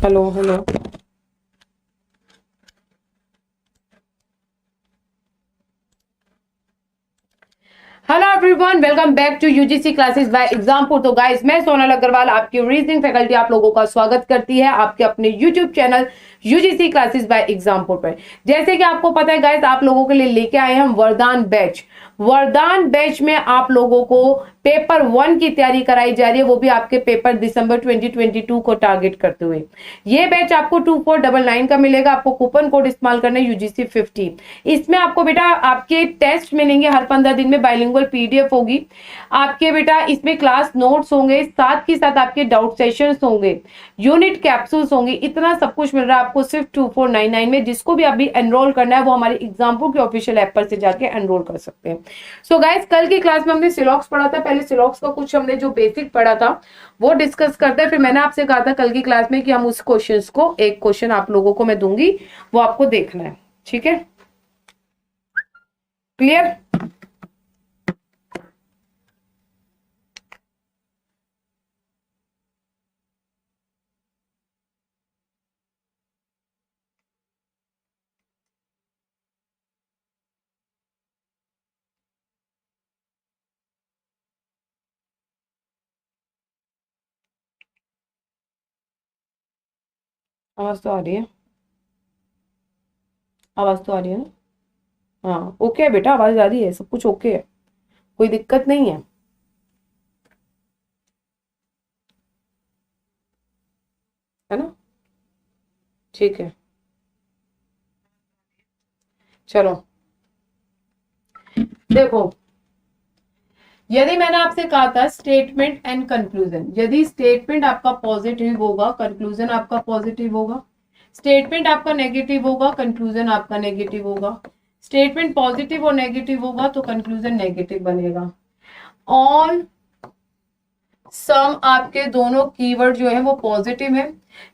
Hello hello. Hello everyone, welcome back to UGC classes by Exampur. तो guys, मैं सोनल अग्रवाल आपकी reasoning faculty आप लोगों का स्वागत करती है आपके अपने YouTube channel UGC classes by Exampur पर। जैसे कि आपको पता है गाइस, आप लोगों के लिए लेके आए हम वरदान बैच। वरदान बैच में आप लोगों को पेपर 1 की तैयारी कराई जा रही है, वो भी आपके पेपर दिसंबर 2022 को टारगेट करते हुए। ये बैच आपको 2499 का मिलेगा। आपको कूपन कोड इस्तेमाल करना है UGC 50। इसमें आपको बेटा आपके टेस्ट मिलेंगे हर 15 दिन में, बाइलिंगुअल PDF होगी आपके बेटा। इसमें क्लास नोट्स होंगे, साथ ही साथ आपके डाउट सेशंस होंगे, यूनिट कैप्सूल्स होंगे। इतना सब कुछ मिल रहा है आपको सिर्फ 2499 में। जिसको भी अभी एनरोल करना है वो हमारे एग्जामपुर के ऑफिशियल ऐप पर से जाके एनरोल कर सकते हैं। सो गाइस, कल की क्लास में हमने सिलॉक्स पढ़ा था। पहले सिलॉक्स का कुछ हमने जो बेसिक पढ़ा था वो डिस्कस करते हैं। फिर मैंने आपसे कहा था कल की क्लास में कि हम उस क्वेश्चंस को, एक क्वेश्चन आप लोगों को मैं दूंगी, वो आपको देखना है। ठीक है, क्लियर? आवाज तो आ रही है, आवाज तो आ रही है ना? हाँ ओके है बेटा, आवाज आ रही है, सब कुछ ओके है, कोई दिक्कत नहीं है। है ना? ठीक है, चलो देखो। यदि मैंने आपसे कहा था स्टेटमेंट एंड कंक्लूजन, यदि स्टेटमेंट आपका पॉजिटिव होगा, कंक्लूजन आपका पॉजिटिव होगा। स्टेटमेंट आपका नेगेटिव होगा, कंक्लूजन आपका नेगेटिव होगा। स्टेटमेंट पॉजिटिव और नेगेटिव होगा तो कंक्लूजन नेगेटिव बनेगा। ऑल सम आपके दोनों कीवर्ड जो है वो पॉजिटिव है।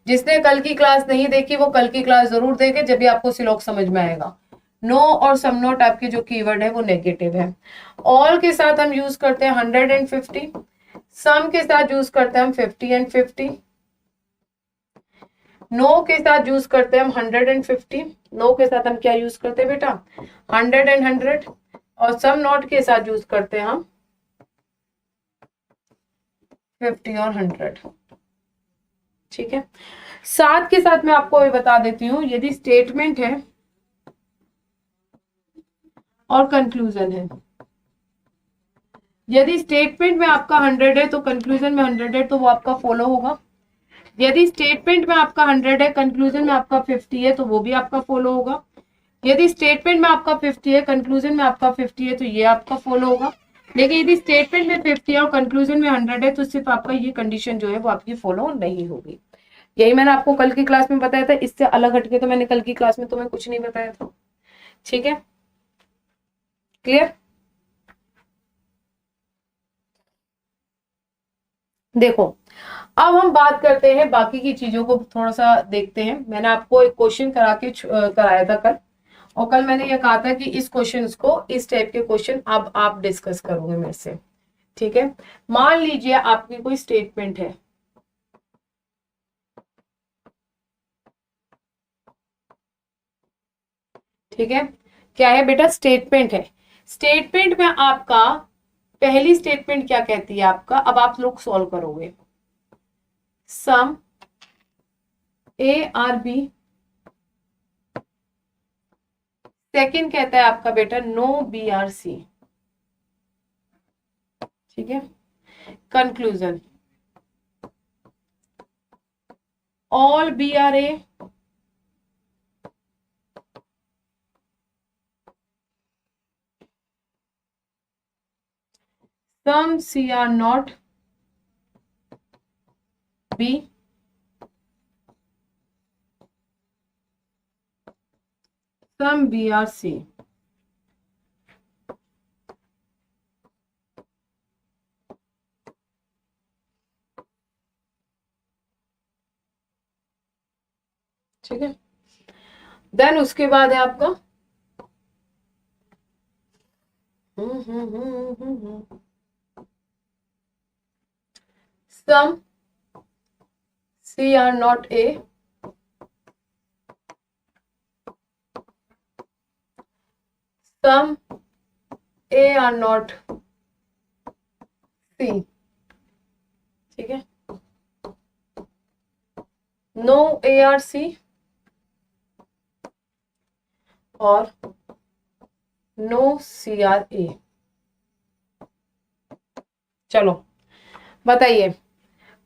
जिसने कल की क्लास नहीं देखी वो कल की क्लास जरूर देखे, जब भी आपको सिलोक समझ में आएगा। नो और सम नोट आपके जो कीवर्ड है वो नेगेटिव है। ऑल के साथ हम यूज करते हैं 150, सम के साथ यूज करते हैं हम 50 एंड 50, नो के साथ यूज करते हैं हम 150, नो के साथ हम क्या यूज करते हैं बेटा? 100 एंड 100, और सम नोट के साथ यूज करते हैं हम 50 और 100। ठीक है, साथ के साथ मैं आपको ये बता देती हूँ, यदि स्टेटमेंट है और कंक्लूजन है, यदि स्टेटमेंट में आपका 100 है तो कंक्लूजन में 100 है, तो वो आपका फॉलो होगा। यदि स्टेटमेंट में आपका 100 है, कंक्लूजन में आपका 50 है, तो वो भी आपका फॉलो होगा। यदि स्टेटमेंट में आपका 50 है, कंक्लूजन में आपका 50 है, तो ये आपका फॉलो होगा। लेकिन यदि स्टेटमेंट में 50 है और कंक्लूजन में 100 है, तो सिर्फ आपका ये कंडीशन जो है वो आपकी फॉलो नहीं होगी। यही मैंने आपको कल की क्लास में बताया था, इससे अलग हटके तो मैंने कल की क्लास में तुम्हें कुछ नहीं बताया था। ठीक है, क्लियर? देखो, अब हम बात करते हैं बाकी की चीजों को, थोड़ा सा देखते हैं। मैंने आपको एक क्वेश्चन कराया था कल, और कल मैंने ये कहा था कि इस क्वेश्चन को, इस टाइप के क्वेश्चन अब आप डिस्कस करोगे मेरे से। ठीक है, मान लीजिए आपकी कोई स्टेटमेंट है। ठीक है, क्या है बेटा? स्टेटमेंट है। स्टेटमेंट में आपका पहली स्टेटमेंट क्या कहती है आपका, अब आप लोग सॉल्व करोगे। सम A और B। सेकंड कहता है आपका बेटा नो B और C। ठीक है, कंक्लूजन ऑल B और A, some C/not B, some B/C। ठीक है, देन उसके बाद है आपका some C/not A, some A are not C, ठीक है, नो ए आर सी और नो सी आर ए। चलो बताइए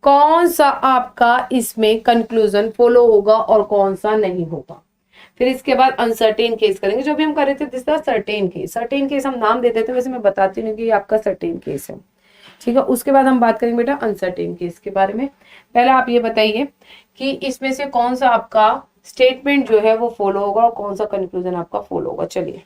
कौन सा आपका इसमें कंक्लूजन फॉलो होगा और कौन सा नहीं होगा। फिर इसके बाद अनसर्टेन केस करेंगे, जो भी हम कर रहे थे दिस था सर्टेन केस। सर्टेन केस हम नाम दे देते हैं, वैसे मैं बताती नहीं कि ये आपका सर्टेन केस है, ठीक है। उसके बाद हम बात करेंगे बेटा अनसर्टेन केस के बारे में। पहले आप ये बताइए कि इसमें से कौन सा आपका स्टेटमेंट जो है वो फॉलो होगा और कौन सा कंक्लूजन आपका फॉलो होगा। चलिए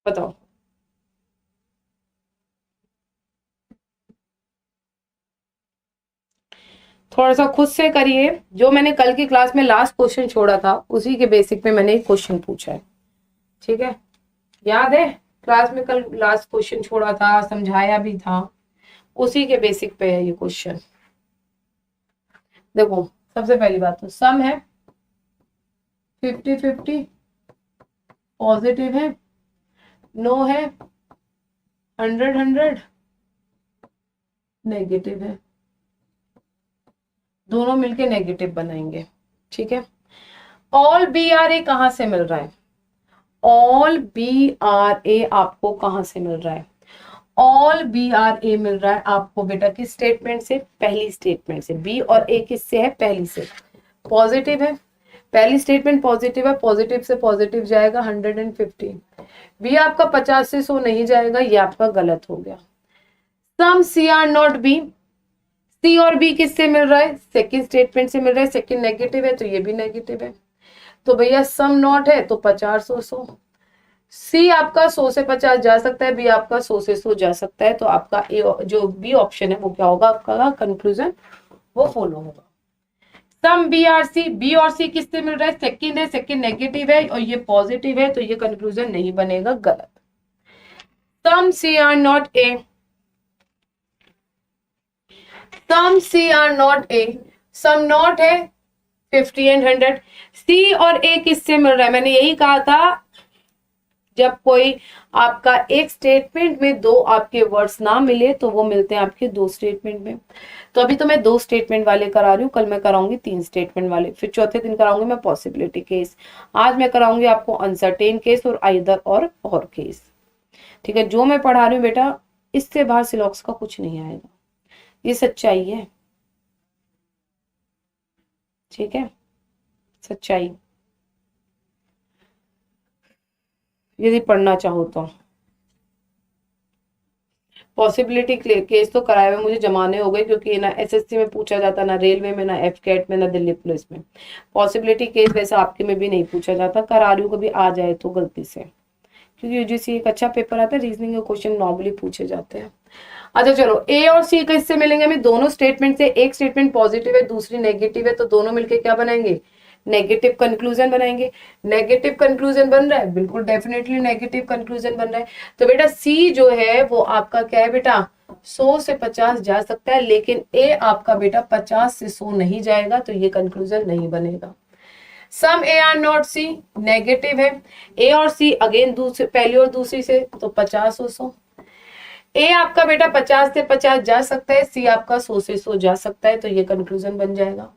बताओ। थोड़ा सा खुद से करिए, जो मैंने कल की क्लास में लास्ट क्वेश्चन छोड़ा था उसी के बेसिक पे मैंने एक क्वेश्चन पूछा है, ठीक है। याद है क्लास में कल लास्ट क्वेश्चन छोड़ा था, समझाया भी था, उसी के बेसिक पे है ये क्वेश्चन। देखो सबसे पहली बात तो सम है 50-50, पॉजिटिव है, नो है 100-100, नेगेटिव है, दोनों मिलके नेगेटिव बनाएंगे, ठीक है। ऑल बी आर ए कहां से मिल रहा है, ऑल बी आर ए आपको कहां से मिल रहा है, ऑल बी आर ए मिल रहा है आपको बेटा किस स्टेटमेंट से, पहली स्टेटमेंट से। बी और ए किससे है, पहली से। पॉजिटिव है, पहली स्टेटमेंट पॉजिटिव है, पॉजिटिव से पॉजिटिव जाएगा 150। बी आपका 50 से 100 नहीं जाएगा, ये आपका गलत हो गया। सम सी आर नॉट बी, सी और बी किससे मिल रहा है, सेकंड स्टेटमेंट से मिल रहा है, सेकंड नेगेटिव है तो ये भी नेगेटिव है। तो भैया सम नॉट है तो 50 और 100, सी आपका 100 से 50 जा सकता है, बी आपका 100 से 100 जा सकता है, तो आपका ए जो बी ऑप्शन है वो क्या होगा, आपका कंक्लूजन वो फॉलो होगा। Some B are C, B और सी किससे मिल रहा है, सेकंड है, सेकंड नेगेटिव है और ये पॉजिटिव है, तो ये कंक्लूजन नहीं बनेगा, गलत। Some C are not A, some C are not A, some not है 50 एंड 100। सी और ए किससे मिल रहा है, मैंने यही कहा था जब कोई आपका एक स्टेटमेंट में दो आपके वर्ड्स ना मिले तो वो मिलते हैं आपके दो स्टेटमेंट में। तो अभी तो मैं दो स्टेटमेंट वाले करा रही हूँ, कल मैं कराऊंगी तीन स्टेटमेंट वाले, फिर चौथे दिन कराऊंगी मैं पॉसिबिलिटी केस, आज मैं कराऊंगी आपको अनसर्टेन केस और आइदर और केस, ठीक है। जो मैं पढ़ा रही हूँ बेटा इससे बाहर सिलॉक्स का कुछ नहीं आएगा, ये सच्चाई है, ठीक है, सच्चाई। यदि पढ़ना चाहो तो पॉसिबिलिटी केस तो कराए हुए मुझे जमाने हो गए, क्योंकि ना एसएससी में पूछा जाता, ना रेलवे में, ना एफ कैट में, ना दिल्ली पुलिस में। पॉसिबिलिटी केस वैसे आपके में भी नहीं पूछा जाता, करा रही हूँ कभी आ जाए तो गलती से, क्योंकि यूजीसी एक अच्छा पेपर आता है, रीजनिंग के क्वेश्चन नॉर्मली पूछे जाते हैं। अच्छा चलो ए और सी किससे मिलेंगे, हमें दोनों स्टेटमेंट से, एक स्टेटमेंट पॉजिटिव है दूसरी नेगेटिव है, तो दोनों मिलके क्या बनाएंगे, नेगेटिव कंक्लूजन बनाएंगे। नेगेटिव कंक्लूजन बन रहा है, बिल्कुल डेफिनेटली नेगेटिव कंक्लूजन बन रहा है। तो बेटा सी जो है वो आपका क्या है बेटा, 100 से 50 जा सकता है, लेकिन ए आपका बेटा 50 से 100 नहीं जाएगा, तो ये कंक्लूजन नहीं बनेगा। Some A are not C, negative है, ए और सी अगेन दूसरी, पहली और दूसरी से, तो 50 और 100। ए आपका बेटा 50 से 50 जा सकता है, सी आपका 100 से 100 जा सकता है, तो ये कंक्लूजन बन जाएगा।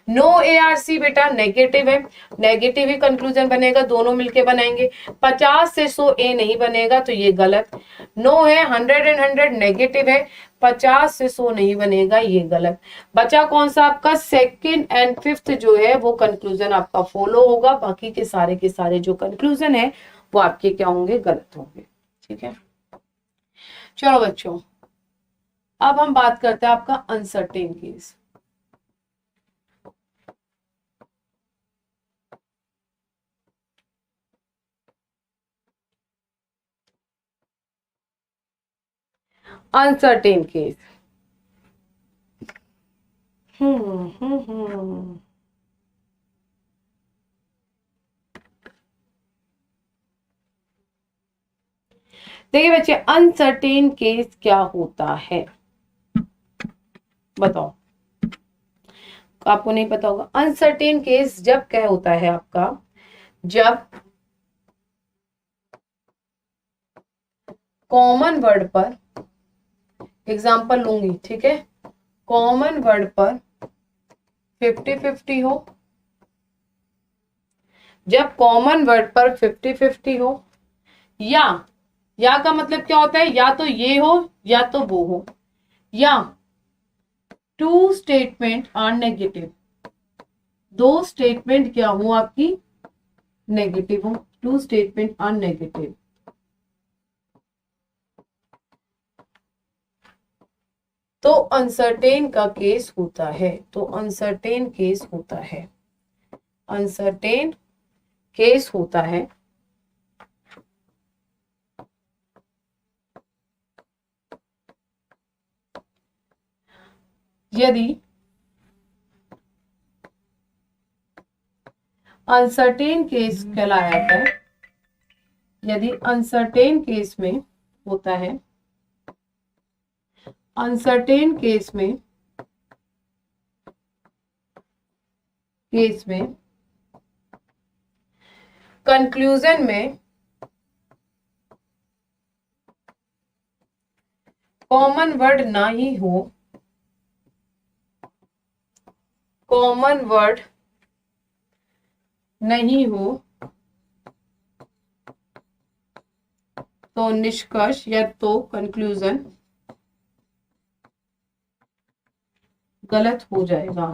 नो ए आर सी बेटा नेगेटिव है, नेगेटिव ही कंक्लूजन बनेगा, दोनों मिलके बनाएंगे, 50 से 100 ए नहीं बनेगा, तो ये गलत। नो है 100 एंड 100 नेगेटिव है, 50 से 100 नहीं बनेगा, ये गलत। बचा कौन सा आपका, सेकंड एंड फिफ्थ जो है वो कंक्लूजन आपका फॉलो होगा, बाकी के सारे जो कंक्लूजन है वो आपके क्या होंगे, गलत होंगे, ठीक है। चलो बच्चों अब हम बात करते हैं आपका uncertain case. Uncertain case. Hmm. देखिए बच्चे, अनसर्टेन केस क्या होता है बताओ, आपको नहीं पता होगा। अनसर्टेन केस जब क्या होता है आपका, जब कॉमन वर्ड पर, एग्जांपल लूंगी, ठीक है, कॉमन वर्ड पर 50-50 हो, जब कॉमन वर्ड पर 50-50 हो, या का मतलब क्या होता है, या तो ये हो या तो वो हो, या टू स्टेटमेंट आर नेगेटिव, दो स्टेटमेंट क्या हो आपकी नेगेटिव हो, टू स्टेटमेंट आर नेगेटिव, तो अनसर्टेन का केस होता है, तो अनसर्टेन केस होता है, अनसर्टेन केस होता है। यदि अनसर्टेन केस कहलाया है, यदि अनसर्टेन केस में होता है, अनसर्टेन केस में कंक्लूजन में कॉमन वर्ड ना ही हो, कॉमन वर्ड नहीं हो, तो निष्कर्ष या तो कंक्लूजन गलत हो जाएगा,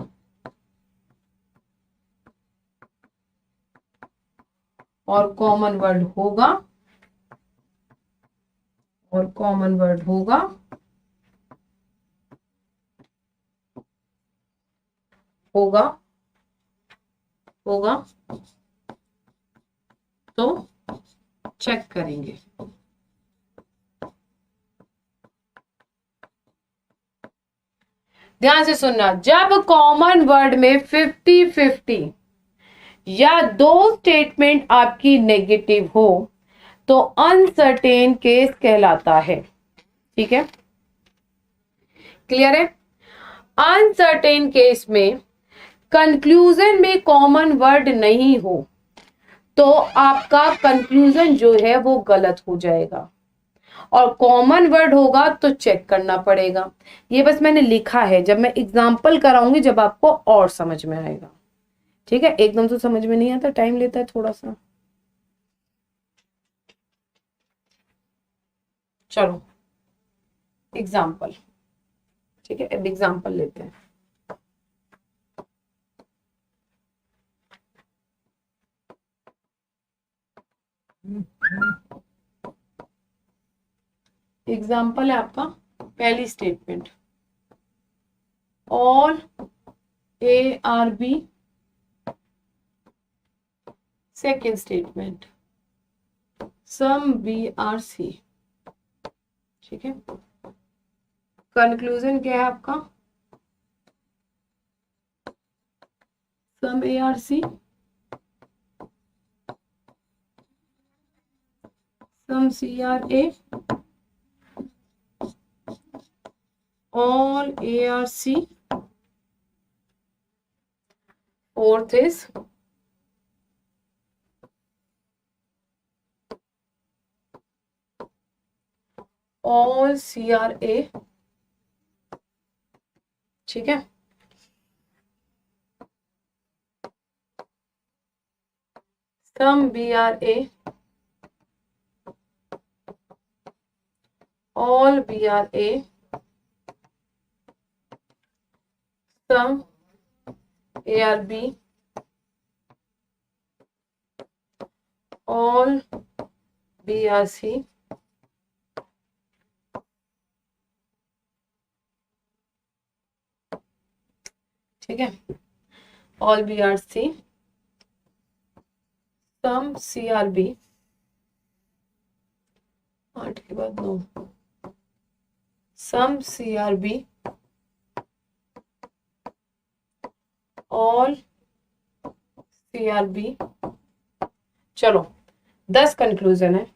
और कॉमन वर्ड होगा, और कॉमन वर्ड होगा होगा होगा तो चेक करेंगे। ध्यान से सुनना, जब कॉमन वर्ड में 50-50 या दो स्टेटमेंट आपकी नेगेटिव हो तो अनसर्टेन केस कहलाता है, ठीक है, क्लियर है। अनसर्टेन केस में कंक्लूजन में कॉमन वर्ड नहीं हो तो आपका कंक्लूजन जो है वो गलत हो जाएगा, और कॉमन वर्ड होगा तो चेक करना पड़ेगा। ये बस मैंने लिखा है, जब मैं एग्जाम्पल कराऊंगी जब आपको और समझ में आएगा, ठीक है, एकदम तो समझ में नहीं आता, टाइम लेता है थोड़ा सा। चलो एग्जाम्पल, ठीक है, अब एग्जाम्पल लेते हैं। एग्जाम्पल है आपका पहली statement, all A are B, second statement some B are C, ठीक है। कंक्लूजन क्या है आपका, some A are C, some C are A, all A are C, fourth is all CRA, ठीक है। some BRA, all BRA, some ARB, all BRC, ठीक है, all BRC, some CRB, 8 के बाद 9, सम CRB ऑल CRB। चलो 10 conclusion है,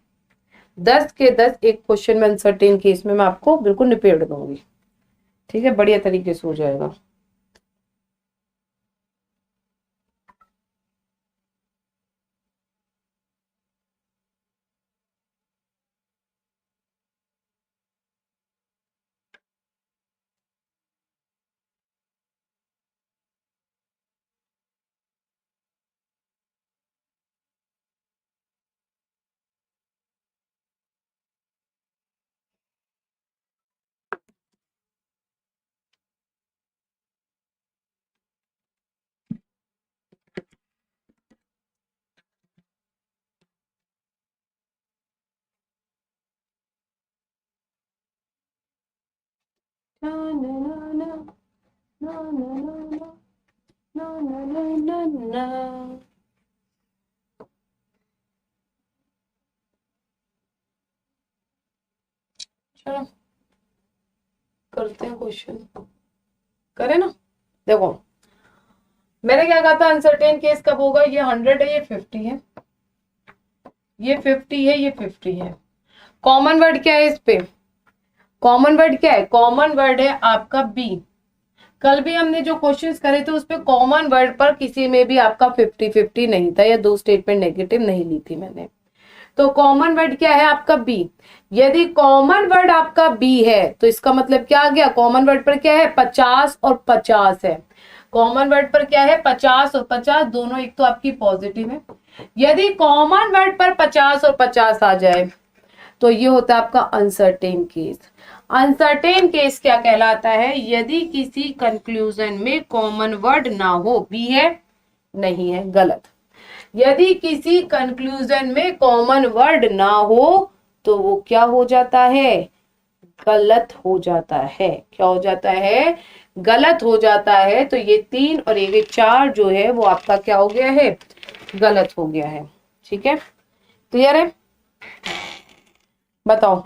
10 के 10 एक क्वेश्चन में अनसर्टेन केस में मैं आपको बिल्कुल निपेट दूंगी। ठीक है, बढ़िया तरीके से हो जाएगा। ना ना ना ना ना ना ना ना ना ना। चलो करते हैं क्वेश्चन, करें ना। देखो मैंने क्या कहा था, अनसर्टेन केस कब होगा, ये 100 है, ये 50 है, ये 50 है, ये 50 है। कॉमन वर्ड क्या है इस पे, कॉमन वर्ड क्या है, कॉमन वर्ड है आपका बी। कल भी हमने जो क्वेश्चंस करे थे उसपे कॉमन वर्ड पर किसी में भी आपका 50-50 नहीं था, या दो स्टेटमेंट नेगेटिव नहीं ली थी मैंने। तो कॉमन वर्ड क्या है आपका बी। यदि कॉमन वर्ड आपका बी है तो इसका मतलब क्या आ गया, कॉमन वर्ड पर क्या है 50 और 50 है। कॉमन वर्ड पर क्या है 50 और 50 दोनों एक तो आपकी पॉजिटिव है। यदि कॉमन वर्ड पर 50 और 50 आ जाए तो ये होता है आपका अनसर्टेन केस। अनसर्टेन केस क्या कहलाता है, यदि किसी कंक्लूजन में कॉमन वर्ड ना हो, बी है नहीं है गलत। यदि किसी कंक्लूजन में कॉमन वर्ड ना हो तो वो क्या हो जाता है, गलत हो जाता है। क्या हो जाता है, गलत हो जाता है। तो ये 3 और ये 4 जो है वो आपका क्या हो गया है, गलत हो गया है। ठीक है, क्लियर है, बताओ।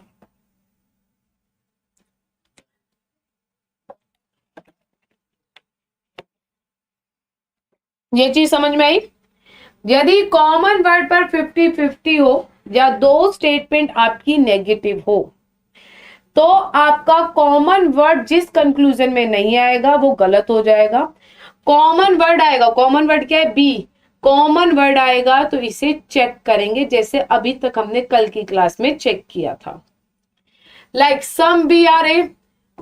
ये चीज समझ में आई। यदि कॉमन वर्ड पर 50-50 हो या दो स्टेटमेंट आपकी नेगेटिव हो तो आपका कॉमन वर्ड जिस कंक्लूजन में नहीं आएगा वो गलत हो जाएगा। कॉमन वर्ड आएगा, कॉमन वर्ड क्या है बी, कॉमन वर्ड आएगा तो इसे चेक करेंगे जैसे अभी तक हमने कल की क्लास में चेक किया था। Like some B are A,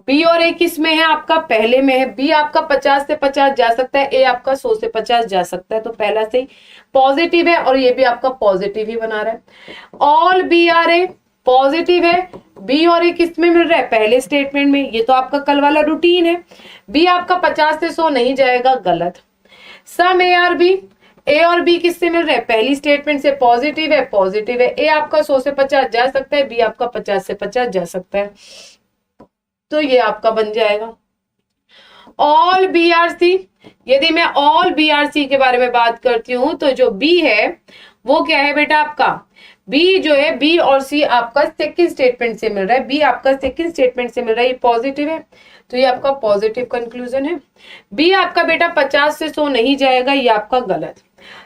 B और ए किस में है आपका, पहले में है। बी आपका 50 से 50 जा सकता है, ए आपका 100 से 50 जा सकता है, तो पहला से ही पॉजिटिव है और ये भी आपका पॉजिटिव ही बना रहा है। All B are A positive है, बी और ए किस में मिल रहा है, पहले स्टेटमेंट में। ये तो आपका कल वाला रूटीन है। बी आपका 50 से 100 नहीं जाएगा, गलत। सम ए आर बी, ए और बी किससे मिल रहे हैं, पहली स्टेटमेंट से, पॉजिटिव है, पॉजिटिव है। ए आपका 100 से 50 जा सकता है, बी आपका 50 से 50 जा सकता है, तो ये आपका बन जाएगा। ऑल बी आर सी, यदि मैं ऑल बी आर सी के बारे में बात करती हूं तो जो बी है वो क्या है बेटा आपका, बी जो है, बी और सी आपका सेकंड स्टेटमेंट से मिल रहा है, बी आपका सेकंड स्टेटमेंट से मिल रहा है, ये पॉजिटिव है, तो ये आपका पॉजिटिव कंक्लूजन है। बी आपका बेटा 50 से 100 नहीं जाएगा, ये आपका गलत।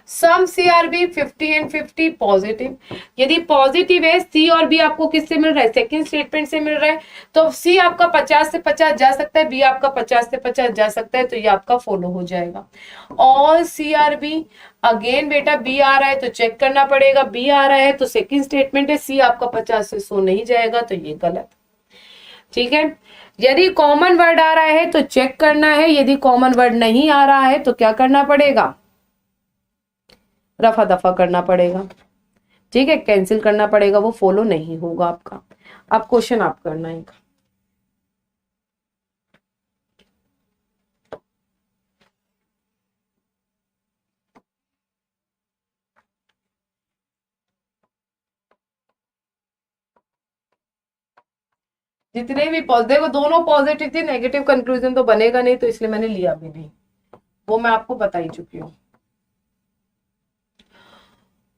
Some C are B 50 and 50 positive, यदि पॉजिटिव है, सी और बी आपको किससे मिल रहा है, सेकंड स्टेटमेंट से मिल रहा है, तो सी आपका 50 से 50 जा सकता है, बी आपका 50 से 50 जा सकता है, तो ये आपका फॉलो हो जाएगा। All C are B, again बेटा बी आ रहा है तो चेक करना पड़ेगा, बी आ रहा है तो सेकंड स्टेटमेंट है, सी आपका 50 से 100 नहीं जाएगा, तो ये गलत। ठीक है, यदि कॉमन वर्ड आ रहा है तो चेक करना है, यदि कॉमन वर्ड नहीं आ रहा है तो क्या करना पड़ेगा, रफा दफा करना पड़ेगा। ठीक है, कैंसिल करना पड़ेगा, वो फॉलो नहीं होगा आपका। अब क्वेश्चन आप करना है। जितने भी देखो दोनों पॉजिटिव थी, नेगेटिव कंक्लूजन तो बनेगा नहीं, तो इसलिए मैंने लिया भी नहीं, वो मैं आपको बता ही चुकी हूँ।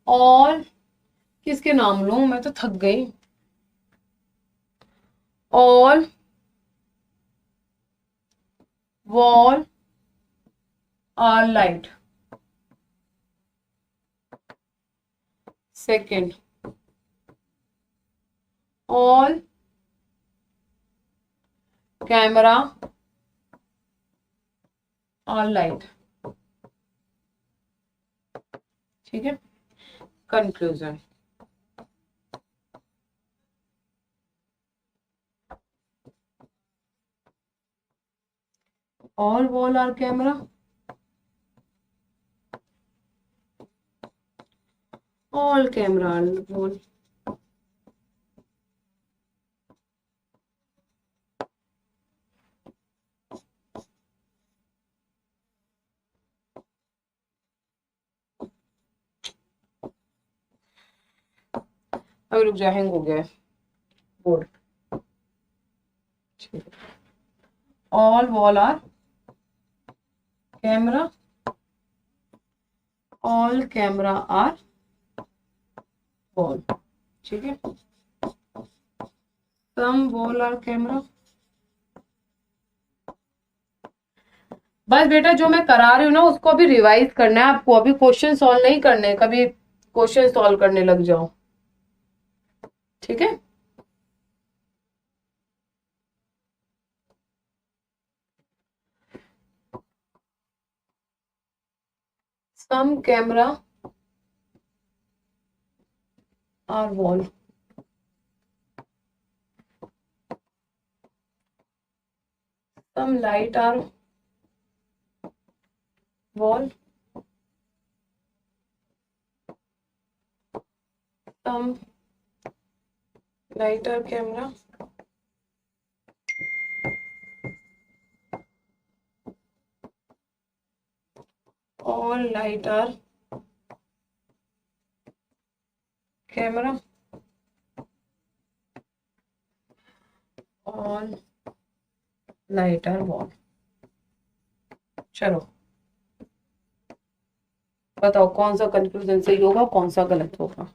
और किसके नाम लूं, मैं तो थक गई। All wall or light. Second, all camera or light. ठीक है, conclusion. all wall or camera, all camera or wall. अभी रुक जा, हैंग हो गया है board. All wall are camera, all camera are wall. ठीक है, सम वॉल आर कैमरा। बस बेटा जो मैं करा रही हूँ ना उसको अभी रिवाइज करना है आपको, अभी क्वेश्चन सॉल्व नहीं करने, कभी क्वेश्चन सॉल्व करने लग जाओ। ठीक है, some camera are wall, some light are wall, some light are camera, all light are camera, all light are wall। चलो बताओ कौन सा कंक्लूजन सही होगा, कौन सा गलत होगा।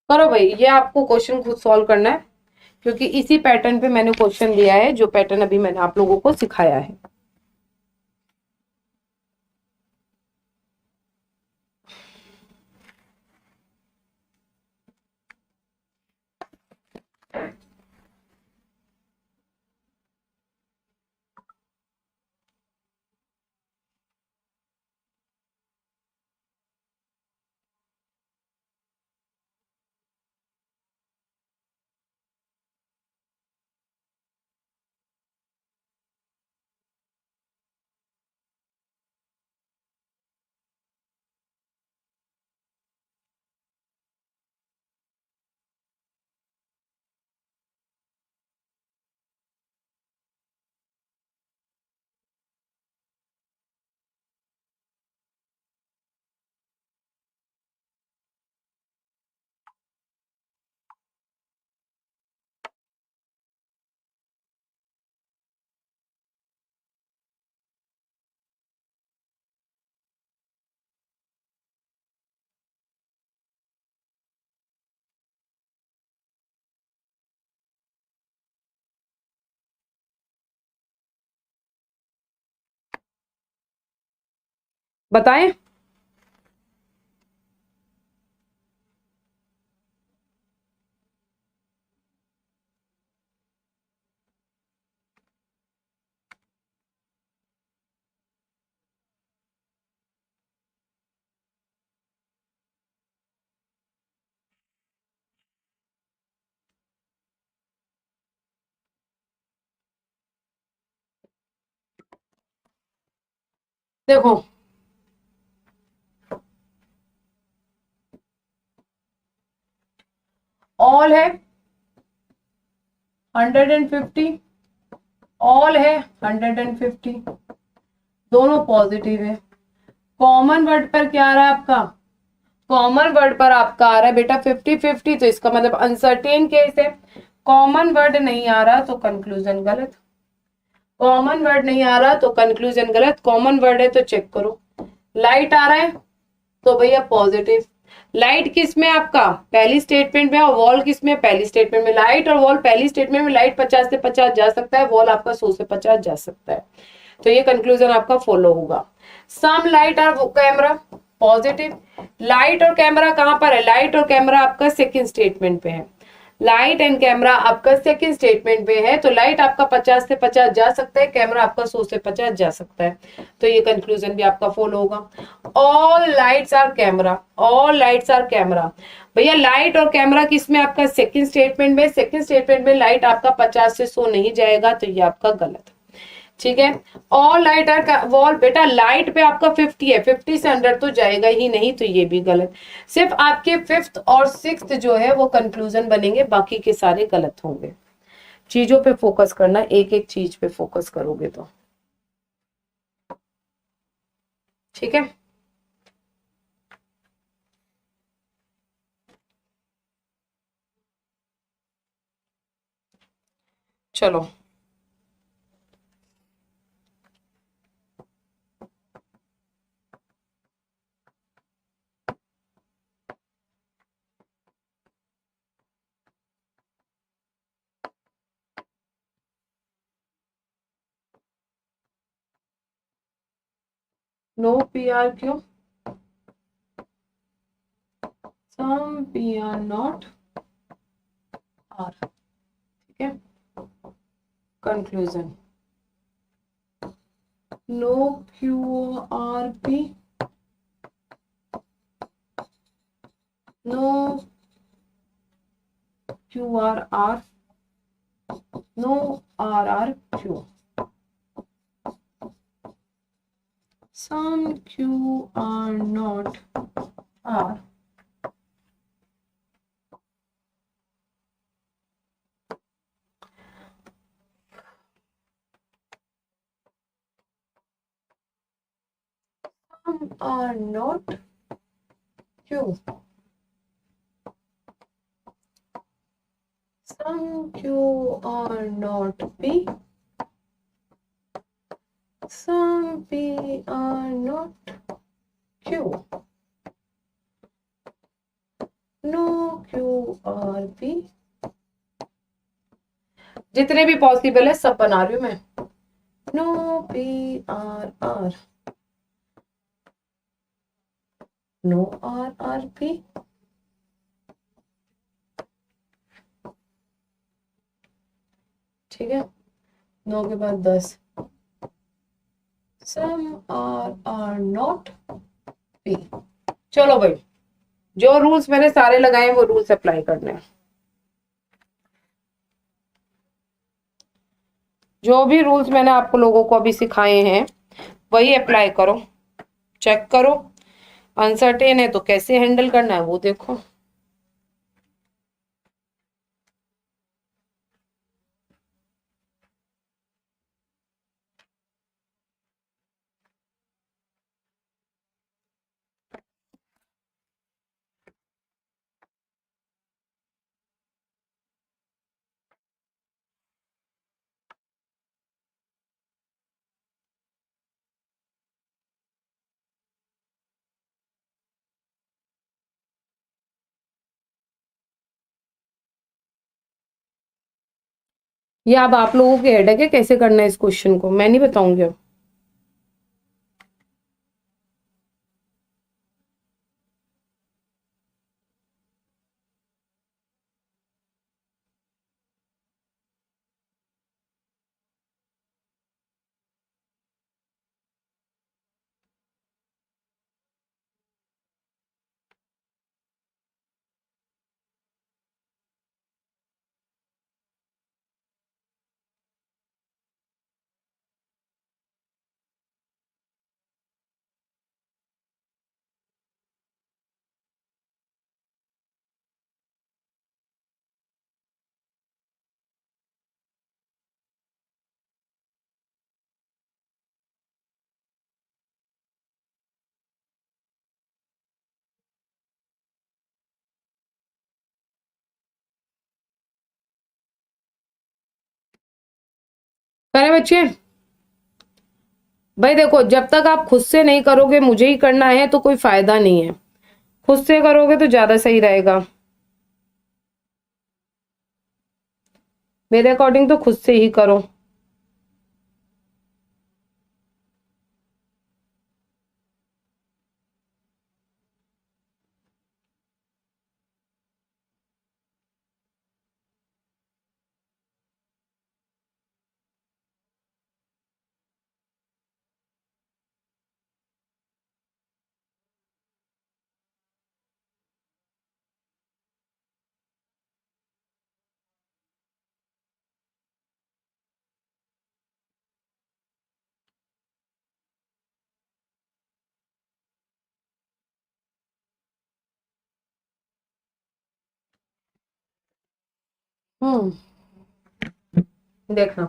करो भाई, ये आपको क्वेश्चन खुद सॉल्व करना है क्योंकि इसी पैटर्न पे मैंने क्वेश्चन दिया है, जो पैटर्न अभी मैंने आप लोगों को सिखाया है। बताएं। देखो ऑल है 150, ऑल है 150, दोनों पॉजिटिव है। कॉमन वर्ड पर क्या आ रहा है आपका? कॉमन वर्ड पर आपका आ रहा है बेटा 50-50, तो इसका मतलब अनसर्टेन केस है। कॉमन वर्ड नहीं आ रहा तो कंक्लूजन गलत। कॉमन वर्ड नहीं आ रहा तो कंक्लूजन गलत। कॉमन वर्ड है तो चेक करो। लाइट आ रहा है तो भैया पॉजिटिव। लाइट किस में आपका? पहली स्टेटमेंट में। और वॉल किस में? पहली स्टेटमेंट में। लाइट और वॉल पहली स्टेटमेंट में, लाइट 50 से 50 जा सकता है, वॉल आपका 100 से 50 जा सकता है। तो ये कंक्लूजन आपका फॉलो होगा। सम लाइट और कैमरा पॉजिटिव। लाइट और कैमरा कहां पर है? लाइट और कैमरा आपका सेकंड स्टेटमेंट पे है। लाइट एंड कैमरा आपका सेकंड स्टेटमेंट पे है, तो लाइट आपका 50 से 50 जा सकता है, कैमरा आपका 100 से 50 जा सकता है। तो ये कंक्लूजन भी आपका फॉलो होगा। All lights are camera, all lights are camera. भैया लाइट और कैमरा किस में? आपका सेकंड स्टेटमेंट में। सेकंड स्टेटमेंट में लाइट आपका 50 से 100 नहीं जाएगा, तो ये आपका गलत। ठीक है। ऑल लाइट आर वॉल, बेटा लाइट पे आपका 50 है, 50 से 100 तो जाएगा ही नहीं, तो ये भी गलत। सिर्फ आपके फिफ्थ और सिक्स्थ जो है वो कंक्लूजन बनेंगे, बाकी के सारे गलत होंगे। चीजों पे फोकस करना, एक एक चीज पे फोकस करोगे तो। ठीक है। चलो नो पी आर क्यों? Some P are not are. ठीक है। Conclusion no Q are P, no Q are R, no R are Q. Some Q are not R. Some are not Q. Some Q are not P. Some P are not Q. No Q are P. जितने भी possible है सब बना रही हूं मैं। No P R R, no R R P। ठीक है। 9 के बाद 10। Some are not P। चलो भाई, जो रूल्स मैंने सारे लगाए हैं वो रूल्स अप्लाई करने हैं। जो भी रूल्स मैंने आपको लोगों को अभी सिखाए हैं वही अप्लाई करो, चेक करो। अनसर्टेन है तो कैसे हैंडल करना है वो देखो। ये अब आप लोगों के हेड है कि कैसे करना है इस क्वेश्चन को, मैं नहीं बताऊंगी अब। करे बच्चे? भाई देखो, जब तक आप खुद से नहीं करोगे मुझे ही करना है तो कोई फायदा नहीं है। खुद से करोगे तो ज्यादा सही रहेगा। मेरे अकॉर्डिंग तो खुद से ही करो। हम्म, देखना।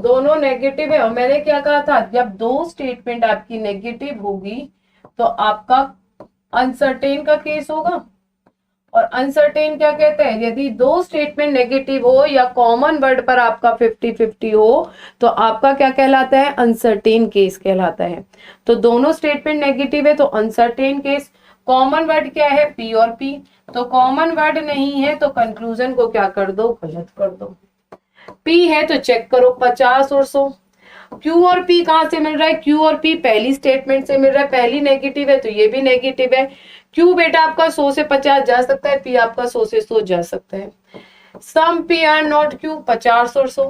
दोनों नेगेटिव है और मैंने क्या कहा था, जब दो स्टेटमेंट आपकी नेगेटिव होगी तो आपका अनसर्टेन का केस होगा। और अनसर्टेन क्या कहते हैं, यदि दो स्टेटमेंट नेगेटिव हो या कॉमन वर्ड पर आपका 50-50 हो तो आपका क्या कहलाता है, अनसर्टेन केस कहलाता है। तो दोनों स्टेटमेंट नेगेटिव है तो अनसर्टेन केस। कॉमन वर्ड क्या है, पी और पी। तो कॉमन वर्ड नहीं है तो कंक्लूजन को क्या कर दो, गलत कर दो। पी है तो चेक करो 50 और 100। क्यू और पी कहां से मिल रहा है, क्यू और पी पहली स्टेटमेंट से मिल रहा है, पहली नेगेटिव है तो ये भी नेगेटिव है। क्यू बेटा आपका 100 से 50 जा सकता है, पी आपका 100 से 100 जा सकता है। सम पी आर नॉट क्यू, 50 और 100।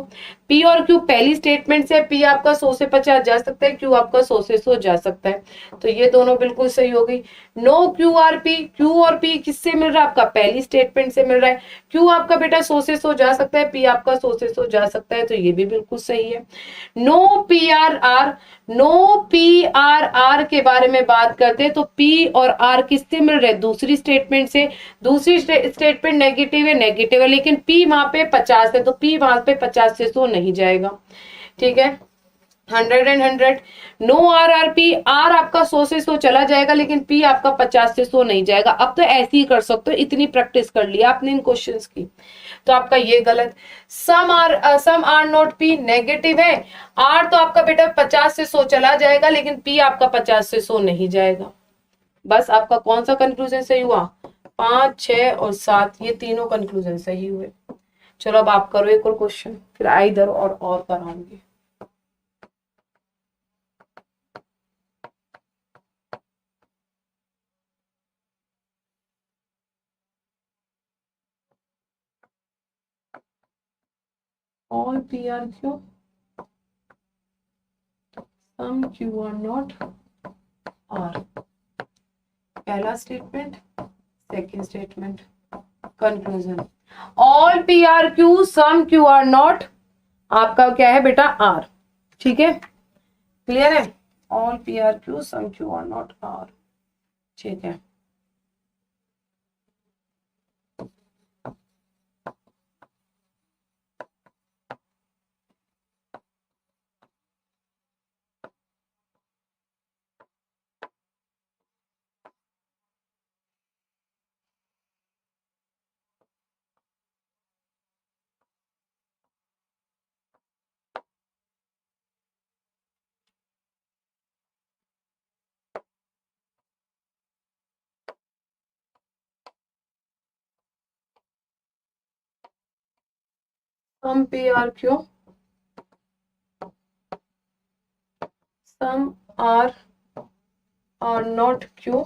पी और क्यू पहली स्टेटमेंट से, पी आपका 100 से 50 जा सकता है, क्यू आपका 100 से 100 जा सकता है। तो ये दोनों बिल्कुल सही हो गई। No Q are P, Q और पी किससे मिल रहा है, आपका पहली स्टेटमेंट से मिल रहा है। क्यू आपका बेटा 100 से 100 जा सकता है, पी आपका 100 से 100 जा सकता है, तो ये भी बिल्कुल सही है। No P are R, no P are R के बारे में बात करते हैं तो पी और आर किससे मिल रहे हैं, दूसरी स्टेटमेंट से। दूसरी स्टेटमेंट नेगेटिव है लेकिन पी वहां पे 50 है तो पी वहां पे 50 से 100 नहीं जाएगा। ठीक है, 100 and 100। No R are P, R आपका 100 से 100 चला जाएगा लेकिन पी आपका 50 से 100 नहीं जाएगा। अब तो ऐसे ही कर सकते हो, इतनी प्रैक्टिस कर लिया आपने इन क्वेश्चंस की। तो आपका ये गलत। Some R not P negative है, आर तो आपका बेटा 50 से 100 चला जाएगा लेकिन पी आपका 50 से 100 नहीं जाएगा। बस आपका कौन सा कंक्लूजन सही हुआ, 5, 6 और 7, ये तीनों कंक्लूजन सही हुए। चलो अब आप करो एक और क्वेश्चन, फिर आई इधर और कराऊंगी। All P R Q, some Q R not are. पहला statement, second statement, conclusion. All P R Q, some Q R not, आपका क्या है बेटा, आर। ठीक है, क्लियर है। All P R Q, some Q R not are. ठीक है, सम P are Q, some R not Q,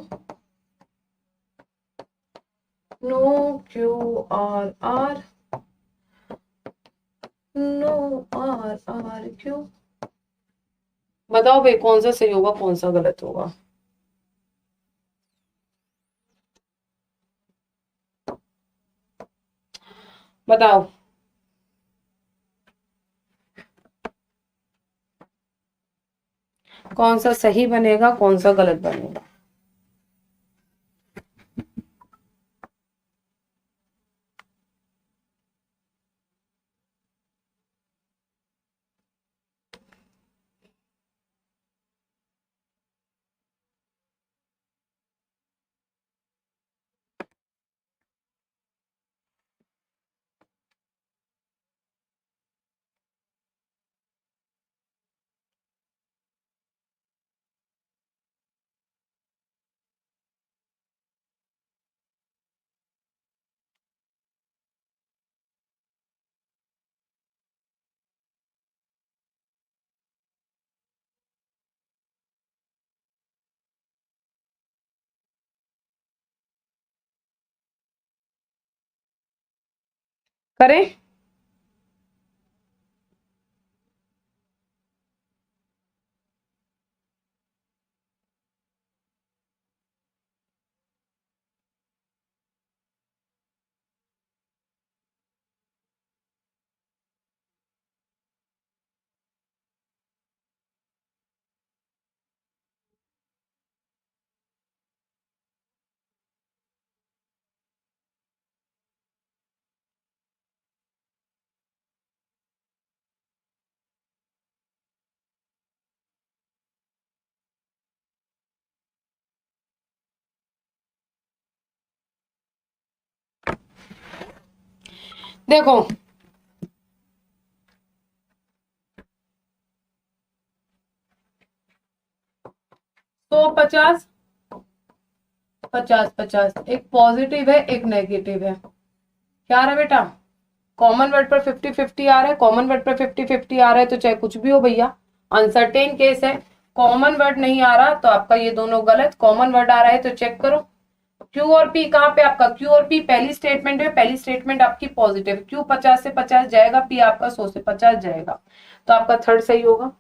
no Q are R, no are Q. बताओ भाई कौन सा सही होगा कौन सा गलत होगा। बताओ, कौन सा सही बनेगा कौन सा गलत बनेगा। करें? देखो, 150 50 50, एक पॉजिटिव है एक नेगेटिव है। क्या आ रहा है बेटा? कॉमन वर्ड पर 50-50 आ रहा है, कॉमन वर्ड पर 50-50 आ रहा है तो चाहे कुछ भी हो भैया, अनसर्टेन केस है। कॉमन वर्ड नहीं आ रहा तो आपका ये दोनों गलत, कॉमन वर्ड आ रहा है तो चेक करो। क्यू और पी कहाँ पे? आपका क्यू और पी पहली स्टेटमेंट है, पहली स्टेटमेंट आपकी पॉजिटिव, क्यू 50 से 50 जाएगा, पी आपका 100 से 50 जाएगा, तो आपका थर्ड सही होगा।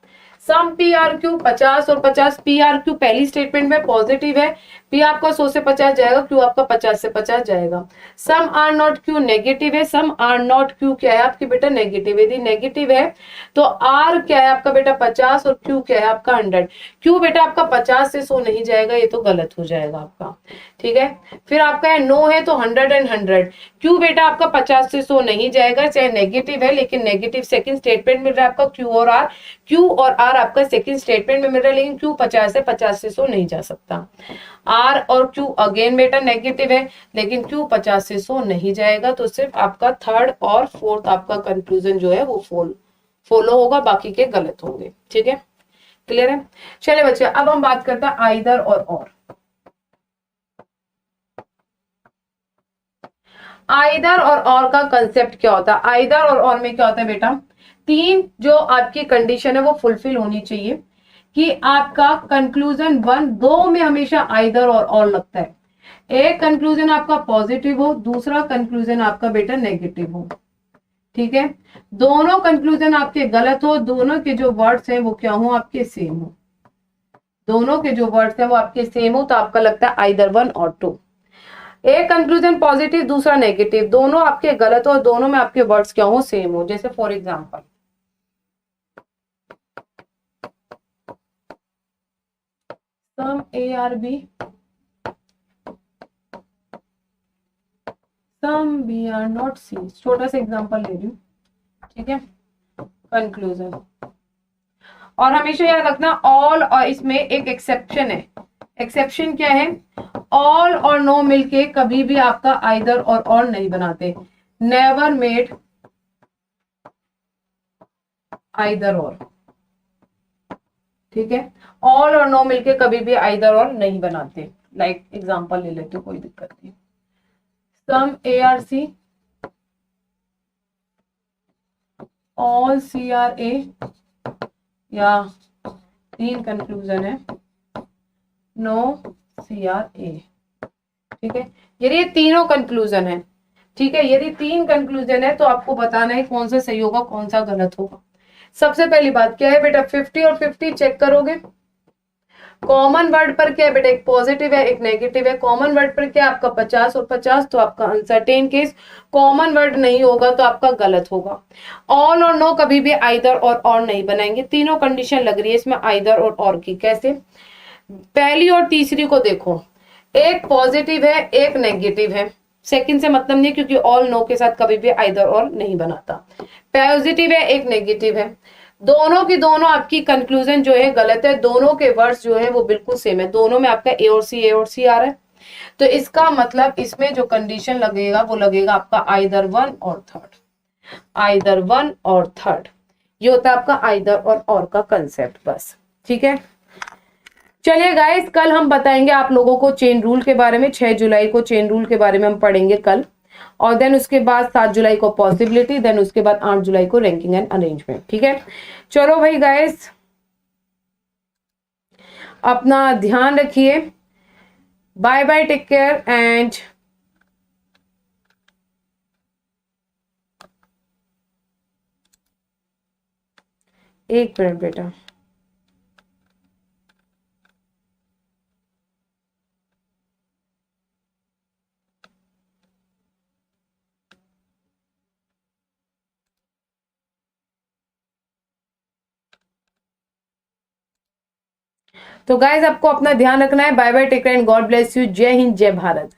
सम पी आर क्यू 50 और 50, पी आर क्यू पहली स्टेटमेंट में पॉजिटिव है, पी आपका 100 से 50 जाएगा, क्यू आपका 50 से 50 जाएगा। Some R not Q negative है, सम आर नॉट क्यू क्या है आपकी बेटा? नेगेटिव। यदि नेगेटिव है तो आर क्या है आपका बेटा? 50 और क्यू क्या है आपका? 100। क्यू बेटा आपका 50 से 100 नहीं जाएगा, ये तो गलत हो जाएगा आपका, ठीक है। फिर आपका है नो है तो 100 एंड 100, क्यू बेटा आपका 50 से 100 नहीं जाएगा, चाहे नेगेटिव है लेकिन नेगेटिव सेकंड स्टेटमेंट मिल रहा है आपका क्यू और आर, क्यू और आर आपका सेकंड स्टेटमेंट में मिल रहा है, लेकिन क्यू 50 से 50 से 100 नहीं जा सकता। आर और क्यू अगेन बेटा नेगेटिव है, लेकिन क्यू 50 से 100 नहीं जाएगा, तो सिर्फ आपका थर्ड और फोर्थ आपका कंक्लूजन जो है वो फॉलो होगा, बाकी के गलत होंगे, ठीक है, क्लियर है। चलिए बच्चे, अब हम बात करते हैं आइदर और। आइदर और का कंसेप्ट क्या होता है? आइदर और में क्या होता है बेटा? तीन जो आपकी कंडीशन है वो फुलफिल होनी चाहिए कि आपका कंक्लूजन वन, दो में हमेशा आइदर और लगता है। एक कंक्लूजन आपका पॉजिटिव हो, दूसरा कंक्लूजन आपका बेटा नेगेटिव हो, ठीक है। दोनों कंक्लूजन आपके गलत हो, दोनों के जो वर्ड्स हैं वो क्या हो? आपके सेम हो, दोनों के जो वर्ड्स हैं वो आपके सेम हो, तो आपका लगता है आइदर वन और टू। एक कंक्लूजन पॉजिटिव, दूसरा नेगेटिव, दोनों आपके गलत हो, दोनों में आपके वर्ड्स क्या हो? सेम हो। जैसे for example, some A are B, some B are not C, छोटा सा एग्जांपल ले रही हूँ, ठीक है। कंक्लूजन, और हमेशा याद रखना ऑल और इसमें एक एक्सेप्शन है। एक्सेप्शन क्या है? ऑल और नो मिलके कभी भी आपका आइदर और नहीं बनाते, नेवर मेड आइदर और, ठीक है। ऑल और नो मिलके कभी भी आइदर और नहीं बनाते। लाइक एग्जांपल ले लेते, कोई दिक्कत नहीं। Some A are C, all C are A, या तीन कंक्लूजन है, नो सी आर ए, ठीक है। यदि ये तीनों कंक्लूजन है, ठीक है, यदि तीन कंक्लूजन है तो आपको बताना है कौन सा सही होगा कौन सा गलत होगा। सबसे पहली बात क्या है बेटा? 50 और 50 चेक करोगे। कॉमन वर्ड पर क्या है बेटा? एक पॉजिटिव है एक नेगेटिव है। कॉमन वर्ड पर क्या है आपका? 50 और 50, तो आपका अनसर्टेन केस। कॉमन वर्ड नहीं होगा तो आपका गलत होगा। ऑल और नो कभी भी आइदर और नहीं बनाएंगे। तीनों कंडीशन लग रही है इसमें आइदर और की। कैसे? पहली और तीसरी को देखो, एक पॉजिटिव है एक नेगेटिव है, सेकंड से मतलब नहीं क्योंकि ऑल नो के साथ कभी भी आइदर और नहीं बनाता। पॉजिटिव है एक नेगेटिव है, दोनों की दोनों आपकी कंक्लूजन जो है गलत है, दोनों के वर्ड्स जो है वो बिल्कुल सेम है, दोनों में आपका ए और सी आ रहा है, तो इसका मतलब इसमें जो कंडीशन लगेगा वो लगेगा आपका आइदर वन और थर्ड, आइदर वन और थर्ड। ये होता है आपका आइदर और का कंसेप्ट, बस, ठीक है। चलिए गाइस, कल हम बताएंगे आप लोगों को चेन रूल के बारे में। 6 जुलाई को चेन रूल के बारे में हम पढ़ेंगे कल, और देन उसके बाद 7 जुलाई को पॉसिबिलिटी, देन उसके बाद 8 जुलाई को रैंकिंग एंड अरेंजमेंट, ठीक है। चलो भाई गाइस, अपना ध्यान रखिए, bye bye, take care and एक मिनट बेटा। तो गाइज आपको अपना ध्यान रखना है। Bye bye, take care and God bless you. जय हिंद, जय भारत।